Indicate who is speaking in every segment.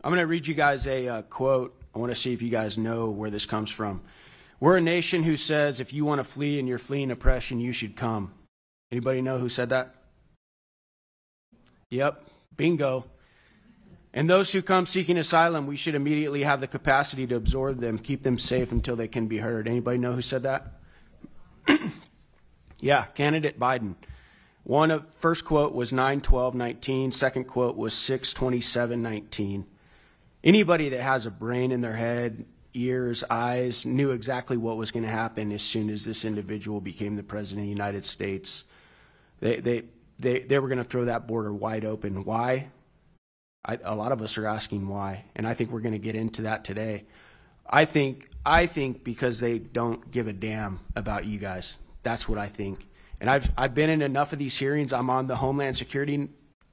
Speaker 1: I'm going to read you guys a quote. I want to see if you guys know where this comes from. We're a nation who says if you want to flee and you're fleeing oppression, you should come. Anybody know who said that? Yep, bingo. And those who come seeking asylum, we should immediately have the capacity to absorb them, keep them safe until they can be heard. Anybody know who said that? Yeah, candidate Biden. First quote was 9/12/19. Second quote was 6/27/19. Anybody that has a brain in their head, ears, eyes, knew exactly what was going to happen as soon as this individual became the president of the United States. They were going to throw that border wide open. Why? A lot of us are asking why, and I think we're going to get into that today. I think because they don't give a damn about you guys. That's what I think. And I've been in enough of these hearings. I'm on the Homeland Security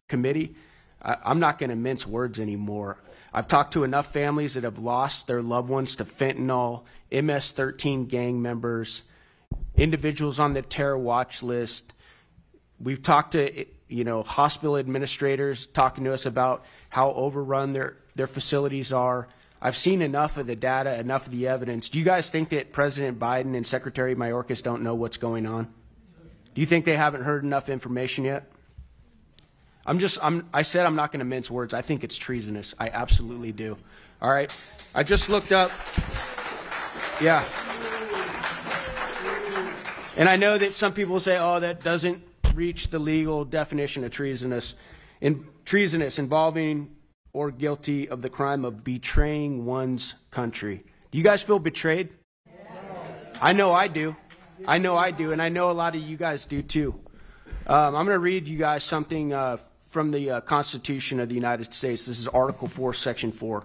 Speaker 1: Committee. I'm not going to mince words anymore. I've talked to enough families that have lost their loved ones to fentanyl, MS-13 gang members, individuals on the terror watch list. We've talked to hospital administrators talking to us about how overrun their facilities are. I've seen enough of the data, enough of the evidence. Do you guys think that President Biden and Secretary Mayorkas don't know what's going on? Do you think they haven't heard enough information yet? I said I'm not going to mince words. I think it's treasonous. I absolutely do. All right. I just looked up. Yeah. And I know that some people say, oh, that doesn't reach the legal definition of treasonous. Treasonous involving or guilty of the crime of betraying one's country. Do you guys feel betrayed? Yes. I know I do. I know I do, and I know a lot of you guys do too. I'm going to read you guys something from the Constitution of the United States. This is Article 4, Section 4.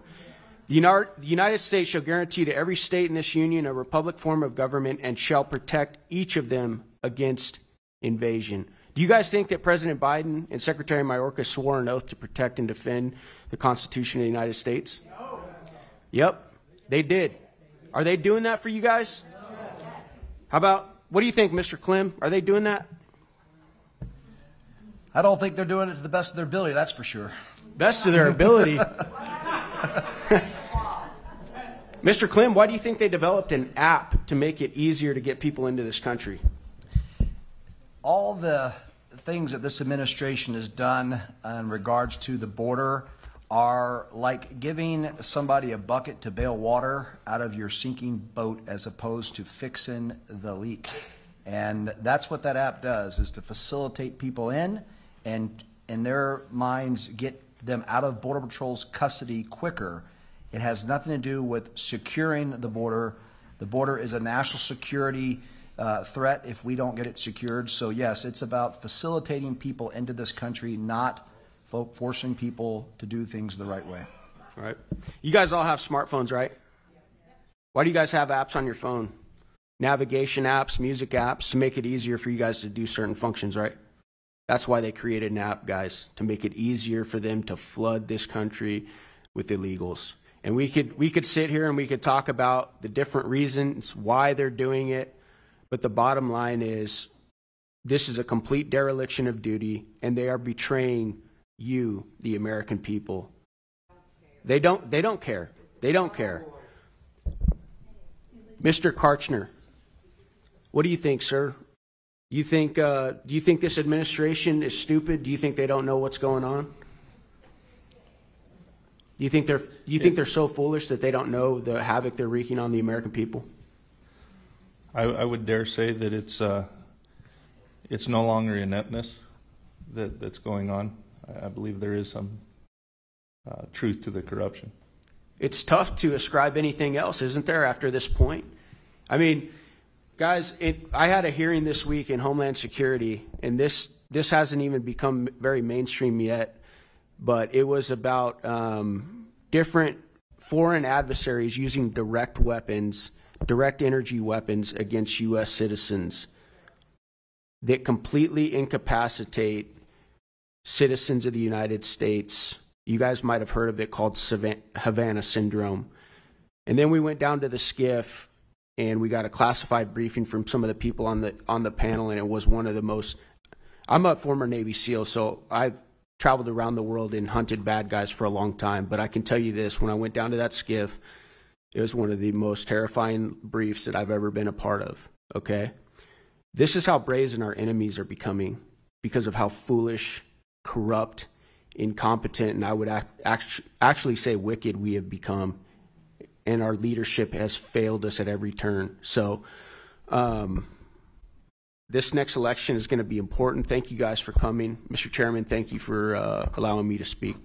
Speaker 1: The United States shall guarantee to every state in this union a republic form of government and shall protect each of them against invasion. Do you guys think that President Biden and Secretary Mayorkas swore an oath to protect and defend the Constitution of the United States? No. Yep, they did. Are they doing that for you guys? No. How about, what do you think, Mr. Clem? Are they doing that?
Speaker 2: I don't think they're doing it to the best of their ability, that's for sure.
Speaker 1: Best of their ability? Mr. Clem, why do you think they developed an app to make it easier to get people into this country?
Speaker 2: All the things that this administration has done in regards to the border are like giving somebody a bucket to bail water out of your sinking boat as opposed to fixing the leak. And that's what that app does, is to facilitate people in and in their minds get them out of Border Patrol's custody quicker. It has nothing to do with securing the border. The border is a national security threat if we don't get it secured. So yes, it's about facilitating people into this country, not forcing people to do things the right way.
Speaker 1: All right. You guys all have smartphones, right? Why do you guys have apps on your phone? Navigation apps, music apps, to make it easier for you guys to do certain functions, right? That's why they created an app, guys, to make it easier for them to flood this country with illegals. And we could sit here and we could talk about the different reasons why they're doing it, but the bottom line is this is a complete dereliction of duty, and they are betraying you, the American people. They don't care. They don't care. Mr. Karchner, what do you think, sir? Do you think this administration is stupid? Do you think they don't know what's going on? Do you think they're so foolish that they don't know the havoc they're wreaking on the American people?
Speaker 3: I would dare say that it's no longer ineptness that's going on. I believe there is some truth to the corruption.
Speaker 1: It's tough to ascribe anything else, isn't there, after this point? I mean, guys, I had a hearing this week in Homeland Security, and this hasn't even become very mainstream yet, but it was about different foreign adversaries using direct energy weapons against U.S. citizens that completely incapacitate citizens of the United States. You guys might have heard of it, called Havana Syndrome. And then we went down to the SCIF, and we got a classified briefing from some of the people on the panel, and it was one of the most. I'm a former Navy SEAL, so I've traveled around the world and hunted bad guys for a long time, but I can tell you this, when I went down to that skiff, it was one of the most terrifying briefs that I've ever been a part of, okay? This is how brazen our enemies are becoming because of how foolish, corrupt, incompetent, and I would actually say wicked we have become, and our leadership has failed us at every turn. So this next election is going to be important. Thank you guys for coming. Mr. Chairman, thank you for allowing me to speak.